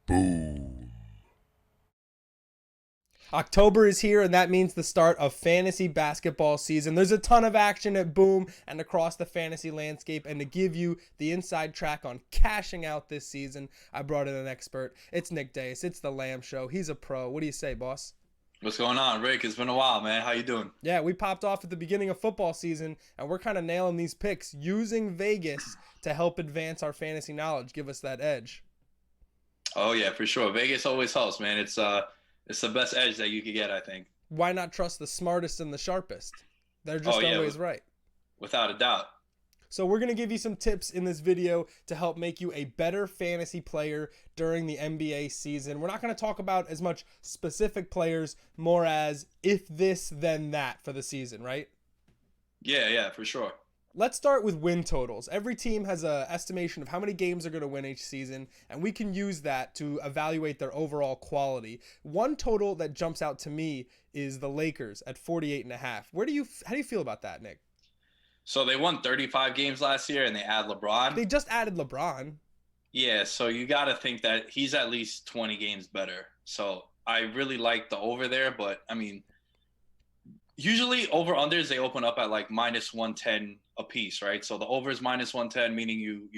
Boom. October is here, and that means the start of fantasy basketball season. There's a ton of action at Boom and across the fantasy landscape, and to give you the inside track on cashing out this season, I brought in an expert. It's Nick Dais. It's the Lamb Show. He's a pro. What do you say, boss? What's going on, Rick? It's been a while, man. How you doing? Yeah, we popped off at the beginning of football season, and we're kind of nailing these picks using Vegas to help advance our fantasy knowledge, give us that edge. Oh yeah, for sure. Vegas always helps, man. It's the best edge that you could get, I think. Why not trust the smartest and the sharpest? They're just Oh yeah, always right. without a doubt. So we're going to give you some tips in this video to help make you a better fantasy player during the NBA season. We're not going to talk about as much specific players, more as if this, then that for the season, right? Yeah, for sure. Let's start with win totals. Every team has an estimation of how many games they're going to win each season, and we can use that to evaluate their overall quality. One total that jumps out to me is the Lakers at 48.5. How do you feel about that, Nick? So they won 35 games last year, and they add LeBron. They just added LeBron. Yeah, so you got to think that he's at least 20 games better. So I really like the over there, but I mean, usually over-unders, they open up at like minus 110 a piece, right? So the over is minus 110, meaning you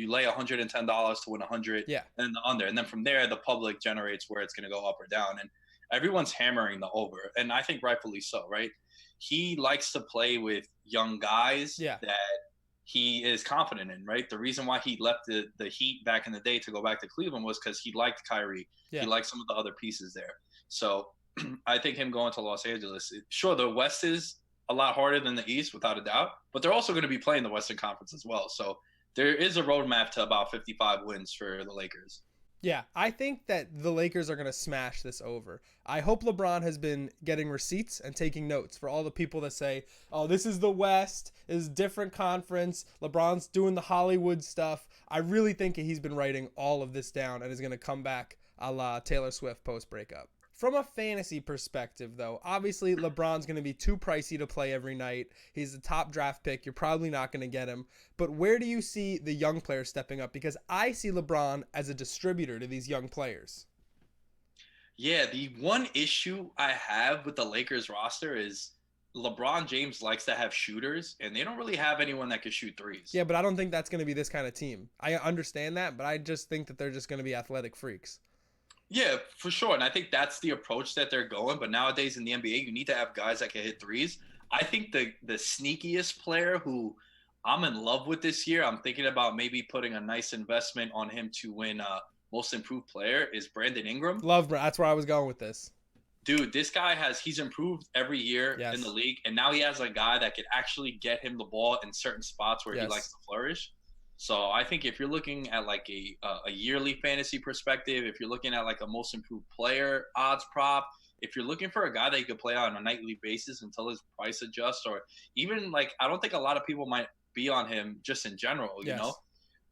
lay $110 to win 100, Yeah. and the under. And then from there, the public generates where it's going to go up or down. And everyone's hammering the over, and I think rightfully so, right? He likes to play with young guys Yeah. that he is confident in, right? The reason why he left the Heat back in the day to go back to Cleveland was because he liked Kyrie. Yeah. He liked some of the other pieces there. So I think him going to Los Angeles, sure, the West is a lot harder than the East, without a doubt, but they're also going to be playing the Western Conference as well. So there is a roadmap to about 55 wins for the Lakers. Yeah, I think that the Lakers are going to smash this over. I hope LeBron has been getting receipts and taking notes for all the people that say, oh, this is the West, this is a different conference, LeBron's doing the Hollywood stuff. I really think he's been writing all of this down and is going to come back a la Taylor Swift post-breakup. From a fantasy perspective, though, obviously LeBron's going to be too pricey to play every night. He's the top draft pick. You're probably not going to get him. But where do you see the young players stepping up? Because I see LeBron as a distributor to these young players. Yeah, the one issue I have with the Lakers roster is LeBron James likes to have shooters, and they don't really have anyone that can shoot threes. Yeah, but I don't think that's going to be this kind of team. I understand that, but I just think that they're just going to be athletic freaks. Yeah, for sure. And I think that's the approach that they're going. But nowadays in the NBA, you need to have guys that can hit threes. I think the sneakiest player who I'm in love with this year, I'm thinking about maybe putting a nice investment on him to win most improved player, is Brandon Ingram. That's where I was going with this. Dude, this guy he's improved every year in the league. And now he has a guy that can actually get him the ball in certain spots where he likes to flourish. So I think if you're looking at like a yearly fantasy perspective, if you're looking at like a most improved player odds prop, if you're looking for a guy that you could play on a nightly basis until his price adjusts, or even like, I don't think a lot of people might be on him just in general, you know?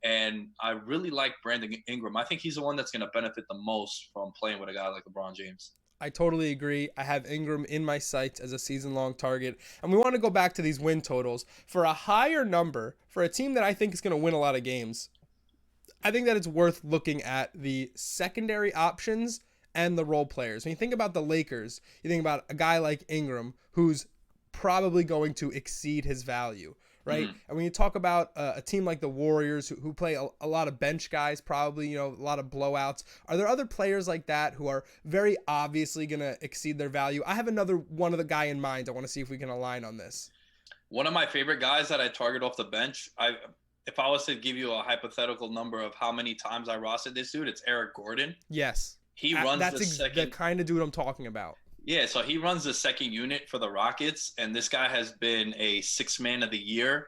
And I really like Brandon Ingram. I think he's the one that's going to benefit the most from playing with a guy like LeBron James. I totally agree. I have Ingram in my sights as a season-long target. And we want to go back to these win totals. For a higher number, for a team that I think is going to win a lot of games, I think that it's worth looking at the secondary options and the role players. When you think about the Lakers, you think about a guy like Ingram, who's probably going to exceed his value, right? Mm-hmm. And when you talk about a team like the Warriors who play a lot of bench guys, probably, a lot of blowouts, are there other players like that who are very obviously going to exceed their value? I have another one of the guy in mind. I want to see if we can align on this. One of my favorite guys that I target off the bench, if I was to give you a hypothetical number of how many times I rostered this dude, it's Eric Gordon. Yes. He runs the kind of dude I'm talking about. Yeah, so he runs the second unit for the Rockets, and this guy has been a sixth man of the year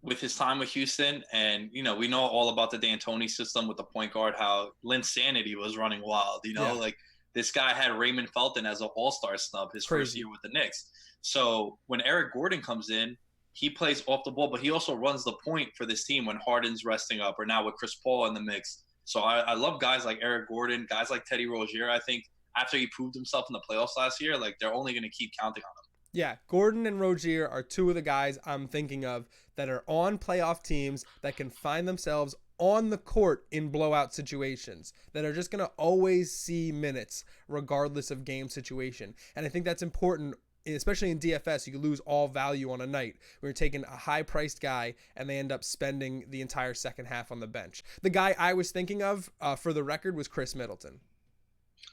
with his time with Houston. And, we know all about the D'Antoni system with the point guard, how Linsanity was running wild, like this guy had Raymond Felton as an all-star snub his first year with the Knicks. So when Eric Gordon comes in, he plays off the ball, but he also runs the point for this team when Harden's resting up, or now with Chris Paul in the mix. So I love guys like Eric Gordon, guys like Teddy Rozier. I think after he proved himself in the playoffs last year, like they're only going to keep counting on him. Yeah, Gordon and Rozier are two of the guys I'm thinking of that are on playoff teams that can find themselves on the court in blowout situations, that are just going to always see minutes regardless of game situation. And I think that's important, especially in DFS. You could lose all value on a night where you're taking a high-priced guy and they end up spending the entire second half on the bench. The guy I was thinking of, for the record, was Chris Middleton.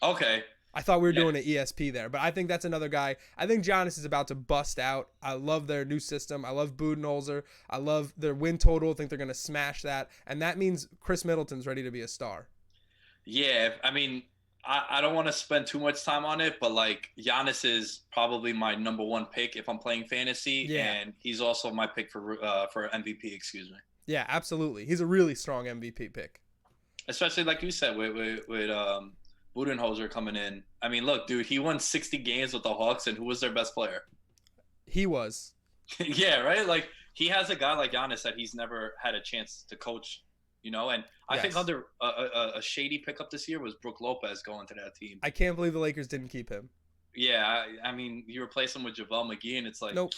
Okay. I thought we were doing an ESP there, but I think that's another guy. I think Giannis is about to bust out. I love their new system. I love Budenholzer. I love their win total. I think they're going to smash that, and that means Chris Middleton's ready to be a star. Yeah, I mean, I don't want to spend too much time on it, but like Giannis is probably my number one pick if I'm playing fantasy, and he's also my pick for MVP. Excuse me. Yeah, absolutely. He's a really strong MVP pick, especially like you said with Budenholzer coming in. I mean, look, dude, he won 60 games with the Hawks, and who was their best player? He was. Yeah, right? Like, he has a guy like Giannis that he's never had a chance to coach, you know? And I think under a shady pickup this year was Brook Lopez going to that team. I can't believe the Lakers didn't keep him. Yeah, I mean, you replace him with JaVale McGee, and it's like, nope.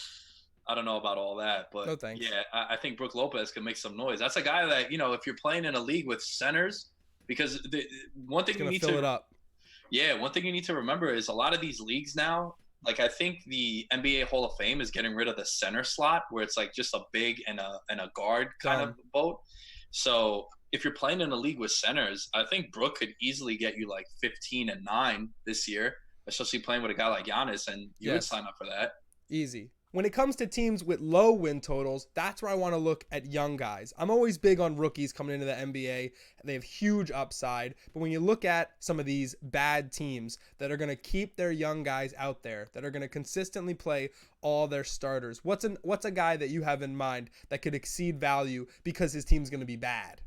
I don't know about all that, but no thanks. Yeah, I think Brook Lopez can make some noise. That's a guy that, you know, if you're playing in a league with centers, because one thing you need to fill it up. Yeah, one thing you need to remember is a lot of these leagues now, like I think the NBA Hall of Fame is getting rid of the center slot where it's like just a big and a guard kind of boat. So if you're playing in a league with centers, I think Brook could easily get you like 15 and 9 this year, especially playing with a guy like Giannis, and you would sign up for that. Easy. When it comes to teams with low win totals, that's where I want to look at young guys. I'm always big on rookies coming into the NBA. They have huge upside. But when you look at some of these bad teams that are going to keep their young guys out there, that are going to consistently play all their starters, what's a guy that you have in mind that could exceed value because his team's going to be bad?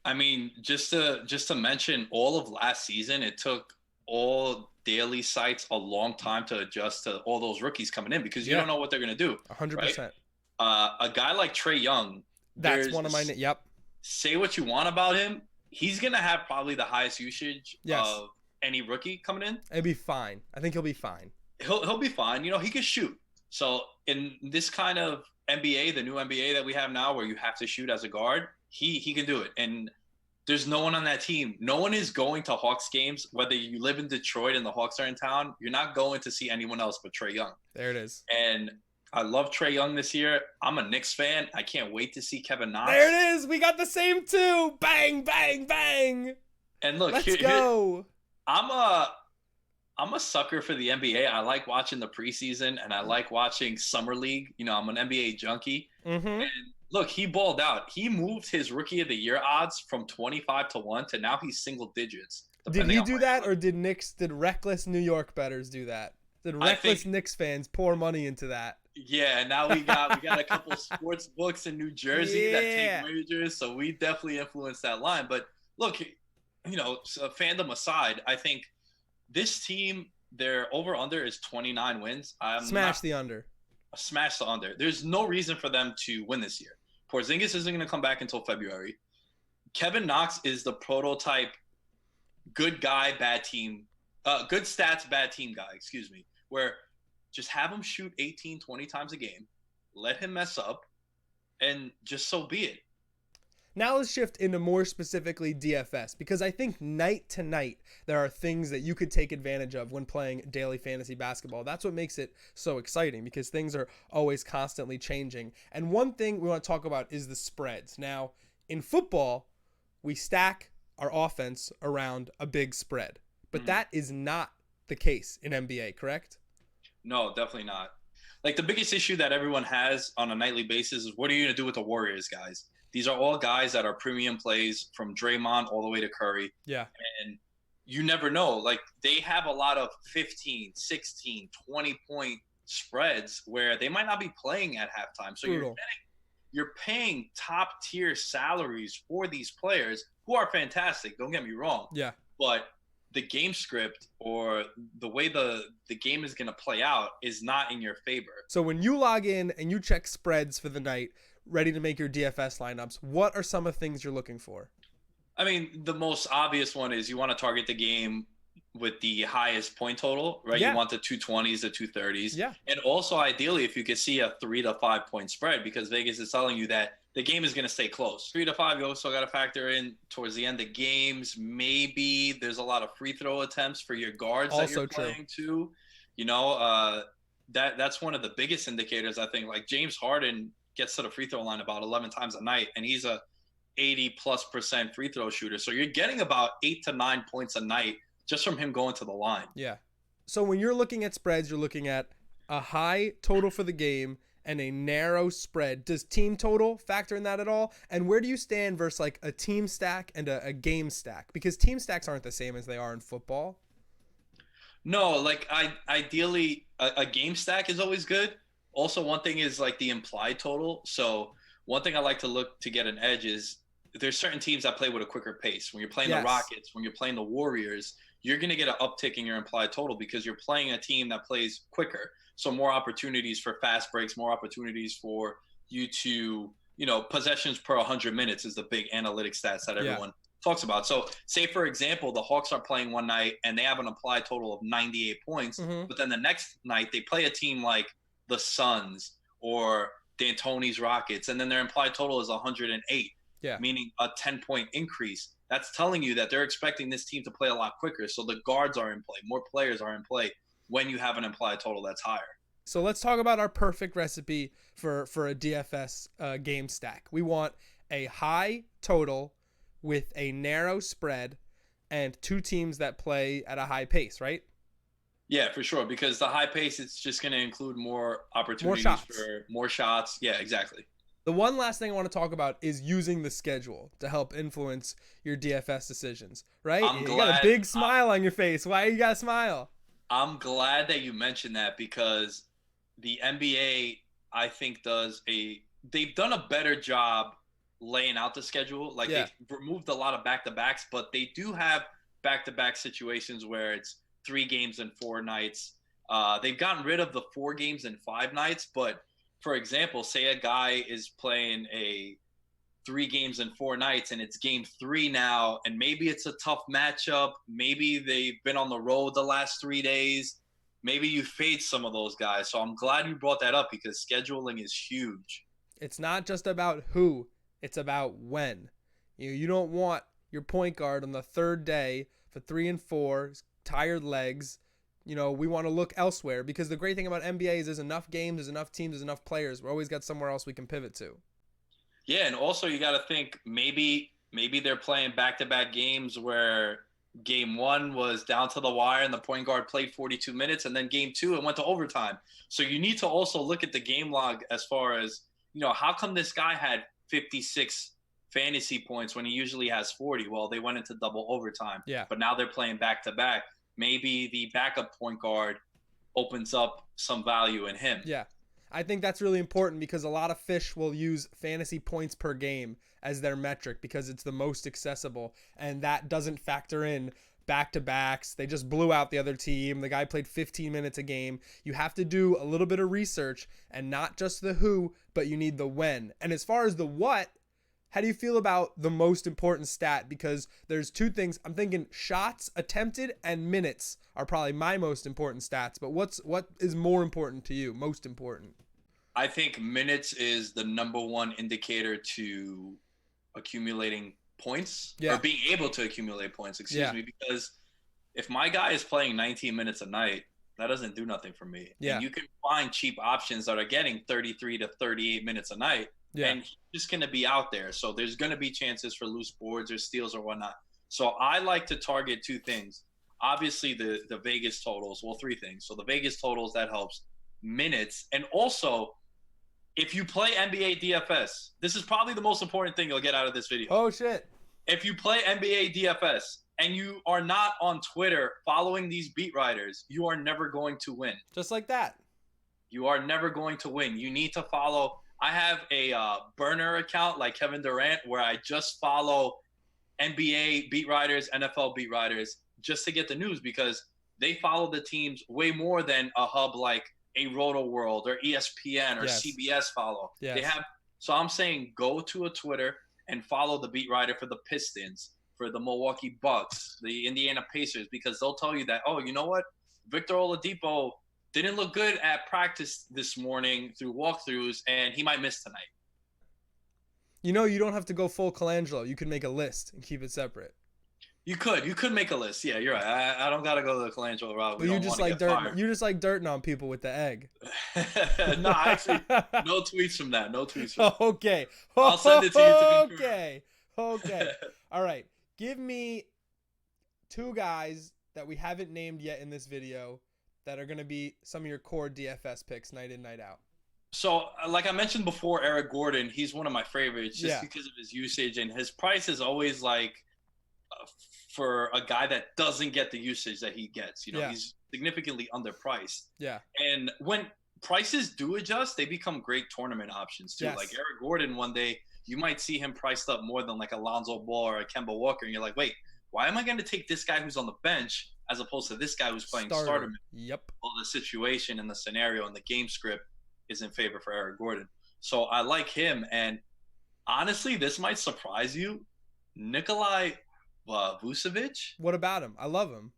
I mean, just to mention all of last season, it took all daily sites a long time to adjust to all those rookies coming in because you don't know what they're going to do. 100%. A guy like Trae Young. That's one of my. Yep. Say what you want about him. He's going to have probably the highest usage of any rookie coming in. It'll be fine. I think he'll be fine. He'll be fine. You know, he can shoot. So in this kind of NBA, the new NBA that we have now where you have to shoot as a guard, he can do it. And there's no one on that team. No one is going to Hawks games. Whether you live in Detroit and the Hawks are in town, you're not going to see anyone else but Trae Young. There it is. And I love Trae Young this year. I'm a Knicks fan. I can't wait to see Kevin Knox. There it is. We got the same two. Bang, bang, bang. And look, let's go. I'm a sucker for the NBA. I like watching the preseason and I like watching Summer League. You know, I'm an NBA junkie. Mm-hmm. And look, he balled out. He moved his Rookie of the Year odds from 25-1 to now he's single digits. Did he do that, or did reckless New York bettors do that? Did reckless Knicks fans pour money into that? Yeah, now we got a couple sports books in New Jersey that take wagers, so we definitely influenced that line. But look, you know, fandom aside, I think this team, their over-under is 29 wins. Smash the under. Smash the under. There's no reason for them to win this year. Porzingis isn't going to come back until February. Kevin Knox is the prototype good guy, bad team, good stats, bad team guy, excuse me, where just have him shoot 18, 20 times a game, let him mess up, and just so be it. Now let's shift into more specifically DFS, because I think night to night there are things that you could take advantage of when playing daily fantasy basketball. That's what makes it so exciting, because things are always constantly changing. And one thing we want to talk about is the spreads. Now, in football, we stack our offense around a big spread, but that is not the case in NBA, correct? No, definitely not. Like, the biggest issue that everyone has on a nightly basis is, what are you going to do with the Warriors, guys? These are all guys that are premium plays from Draymond all the way to Curry. Yeah. And you never know. Like, they have a lot of 15, 16, 20-point spreads where they might not be playing at halftime. So you're paying top-tier salaries for these players who are fantastic. Don't get me wrong. Yeah. But the game script or the way the game is going to play out is not in your favor. So when you log in and you check spreads for the night, ready to make your DFS lineups, what are some of the things you're looking for? I mean, the most obvious one is you want to target the game with the highest point total, right? Yeah. You want the 220s, the 230s. Yeah. And also, ideally, if you could see a 3 to 5 point spread, because Vegas is telling you that the game is going to stay close. 3 to 5, you also got to factor in towards the end of games. Maybe there's a lot of free throw attempts for your guards Also that you're true. playing too. That's one of the biggest indicators, I think. Like James Harden gets to the free throw line about 11 times a night, and he's a 80+% free throw shooter. So you're getting about 8 to 9 points a night just from him going to the line. Yeah. So when you're looking at spreads, you're looking at a high total for the game and a narrow spread. Does team total factor in that at all? And where do you stand versus like a team stack and a game stack? Because team stacks aren't the same as they are in football. No, like ideally a game stack is always good. Also, one thing is like the implied total. So one thing I like to look to get an edge is there's certain teams that play with a quicker pace. When you're playing the Rockets, when you're playing the Warriors, you're going to get an uptick in your implied total because you're playing a team that plays quicker. So more opportunities for fast breaks, more opportunities for you to, possessions per 100 minutes is the big analytic stats that everyone talks about. So say, for example, the Hawks are playing one night and they have an implied total of 98 points, but then the next night they play a team like the Suns or D'Antoni's Rockets, and then their implied total is 108, meaning a 10-point increase. That's telling you that they're expecting this team to play a lot quicker. So the guards are in play. More players are in play when you have an implied total that's higher. So let's talk about our perfect recipe for a DFS game stack. We want a high total with a narrow spread and two teams that play at a high pace, right? Yeah, for sure. Because the high pace, it's just going to include more opportunities for more shots. Yeah, exactly. The one last thing I want to talk about is using the schedule to help influence your DFS decisions, right? You got a big smile on your face. Why you got to smile? I'm glad that you mentioned that because the NBA, I think, they've done a better job laying out the schedule. Like they've removed a lot of back-to-backs, but they do have back-to-back situations where it's 3 games and 4 nights. They've gotten rid of the 4 games and 5 nights, but for example, say a guy is playing a 3 games and 4 nights and it's game 3 now, and maybe it's a tough matchup. Maybe they've been on the road the last 3 days. Maybe you fade some of those guys. So I'm glad you brought that up because scheduling is huge. It's not just about who, it's about when. You don't want your point guard on the 3rd day for 3 and 4, tired legs. We want to look elsewhere because the great thing about NBA is there's enough games, there's enough teams, there's enough players. We're always got somewhere else we can pivot to. Yeah, and also you got to think maybe they're playing back-to-back games where game 1 was down to the wire and the point guard played 42 minutes, and then game 2 it went to overtime. So you need to also look at the game log as far as, how come this guy had 56 fantasy points when he usually has 40? Well, they went into double overtime. Yeah. But now they're playing back-to-back. Maybe the backup point guard opens up some value in him. Yeah. I think that's really important because a lot of fish will use fantasy points per game as their metric because it's the most accessible, and that doesn't factor in back-to-backs. They just blew out the other team. The guy played 15 minutes a game. You have to do a little bit of research and not just the who, but you need the when. And as far as the what, how do you feel about the most important stat? Because there's 2 things. I'm thinking shots attempted and minutes are probably my most important stats. But what is more important to you? Most important? I think minutes is the number 1 indicator to accumulating points or being able to accumulate points. Excuse me, because if my guy is playing 19 minutes a night, that doesn't do nothing for me. Yeah. And you can find cheap options that are getting 33 to 38 minutes a night. Yeah. And he's just going to be out there. So there's going to be chances for loose boards or steals or whatnot. So I like to target 2 things. Obviously, the Vegas totals. Well, 3 things. So the Vegas totals, that helps. Minutes. And also, if you play NBA DFS, this is probably the most important thing you'll get out of this video. Oh, shit. If you play NBA DFS and you are not on Twitter following these beat writers, you are never going to win. Just like that. You are never going to win. You need to follow. I have a burner account like Kevin Durant where I just follow NBA beat writers, NFL beat writers, just to get the news because they follow the teams way more than a hub like a Roto World or ESPN or CBS follow. Yes. They have. So I'm saying go to a Twitter and follow the beat writer for the Pistons, for the Milwaukee Bucks, the Indiana Pacers, because they'll tell you that, oh, you know what? Victor Oladipo didn't look good at practice this morning through walkthroughs, and he might miss tonight. You know, you don't have to go full Colangelo. You can make a list and keep it separate. You could make a list. Yeah, you're right. I don't gotta go the Colangelo route. We But you don't just want to like get dirt. fired. You just like dirting on people with the egg. No, actually, no tweets from that. No tweets from that. Okay. I'll send it to you to confirm. Okay. Okay. All right. Give me two guys that we haven't named yet in this video that are going to be some of your core DFS picks night in, night out. So, like I mentioned before, Eric Gordon, he's one of my favorites just because of his usage, and his price is always like for a guy that doesn't get the usage that he gets. You know, he's significantly underpriced. Yeah. And when prices do adjust, they become great tournament options too. Yes. Like Eric Gordon, one day you might see him priced up more than like Alonzo Ball or a Kemba Walker, and you're like, wait, why am I going to take this guy who's on the bench as opposed to this guy who's playing starter? Yep. Well, the situation and the scenario and the game script is in favor for Eric Gordon. So I like him. And honestly, this might surprise you. Nikolai Vucevic. What about him? I love him.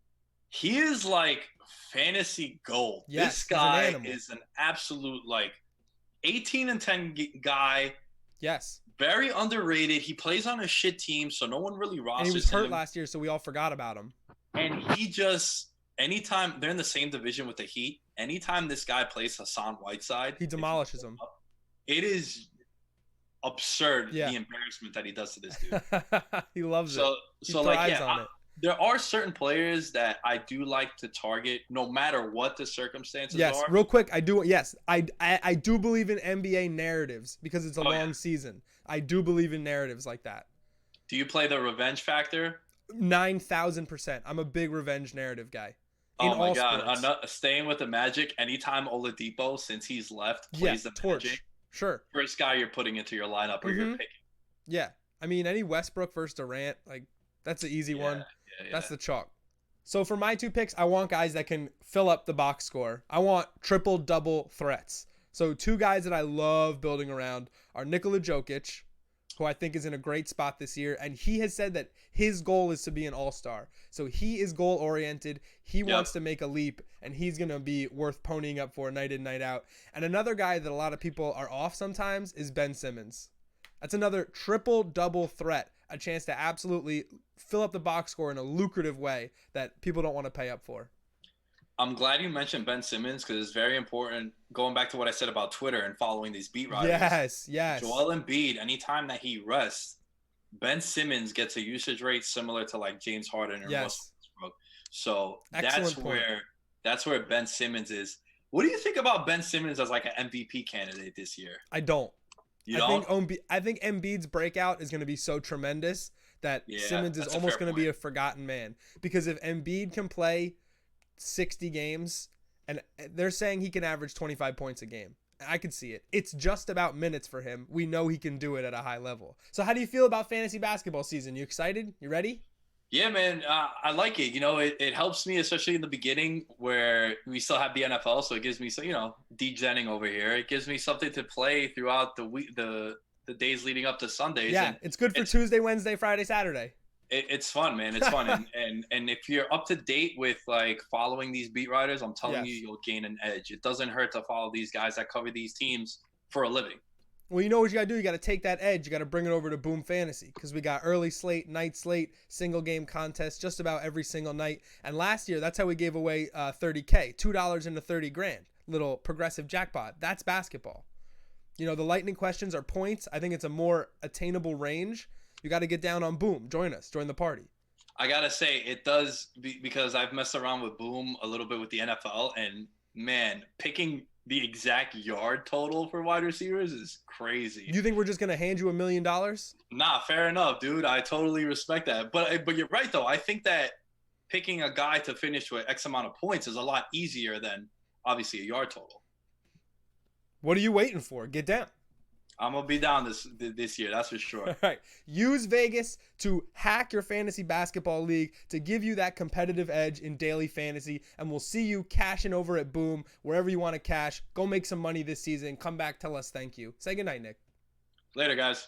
He is like fantasy gold. Yes, this guy is an absolute like 18-10 guy. Yes. Very underrated. He plays on a shit team, so no one really rosters him. And he was hurt last year, so we all forgot about him. And he just, anytime they're in the same division with the Heat, anytime this guy plays Hassan Whiteside, he demolishes him. It is absurd the embarrassment that he does to this dude. He loves it. So like, there are certain players that I do like to target, no matter what the circumstances are. Yes, real quick, I do. Yes, I do believe in NBA narratives because it's a long season. I do believe in narratives like that. Do you play the revenge factor? 9,000%. I'm a big revenge narrative guy. Oh my God! Staying with the Magic. Anytime Oladipo, since he's left, plays the torch. Magic. Sure. First guy you're putting into your lineup or you're picking. Yeah, I mean any Westbrook versus Durant, like that's the easy one. That's the chalk. So for my two picks, I want guys that can fill up the box score. I want triple-double threats. So two guys that I love building around are Nikola Jokic, who I think is in a great spot this year. And he has said that his goal is to be an all-star. So he is goal-oriented. He wants to make a leap, and he's going to be worth ponying up for night in, night out. And another guy that a lot of people are off sometimes is Ben Simmons. That's another triple-double threat, a chance to absolutely fill up the box score in a lucrative way that people don't want to pay up for. I'm glad you mentioned Ben Simmons because it's very important. Going back to what I said about Twitter and following these beat writers. Yes. Joel Embiid, anytime that he rests, Ben Simmons gets a usage rate similar to like James Harden or Westbrook. So that's where Ben Simmons is. What do you think about Ben Simmons as like an MVP candidate this year? I don't. You don't? I think Embiid's breakout is going to be so tremendous that Simmons is almost going to be a forgotten man. Because if Embiid can play 60 games, and they're saying he can average 25 points a game. I could see it. It's just about minutes for him. We know he can do it at a high level. So how do you feel about fantasy basketball season? You excited? You ready? Yeah, man. I like it. You know, it helps me, especially in the beginning where we still have the NFL. So it gives me, degenning over here. It gives me something to play throughout the week, the days leading up to Sundays. Yeah, it's good for Tuesday, Wednesday, Friday, Saturday. It's fun, man. It's fun. and if you're up to date with like following these beat writers, I'm telling you, you'll gain an edge. It doesn't hurt to follow these guys that cover these teams for a living. Well, you know what you got to do? You got to take that edge. You got to bring it over to Boom Fantasy because we got early slate, night slate, single game contests just about every single night. And last year, that's how we gave away $30K, $2 into $30,000. Little progressive jackpot. That's basketball. You know, the lightning questions are points. I think it's a more attainable range. You got to get down on Boom. Join us. Join the party. I got to say, it does because I've messed around with Boom a little bit with the NFL. And, man, picking the exact yard total for wide receivers is crazy. You think we're just going to hand you $1 million? Nah, fair enough, dude. I totally respect that. But you're right, though. I think that picking a guy to finish with X amount of points is a lot easier than, obviously, a yard total. What are you waiting for? Get down. I'm going to be down this year, that's for sure. All right. Use Vegas to hack your fantasy basketball league to give you that competitive edge in daily fantasy, and we'll see you cashing over at Boom, wherever you want to cash. Go make some money this season. Come back, tell us thank you. Say goodnight, Nick. Later, guys.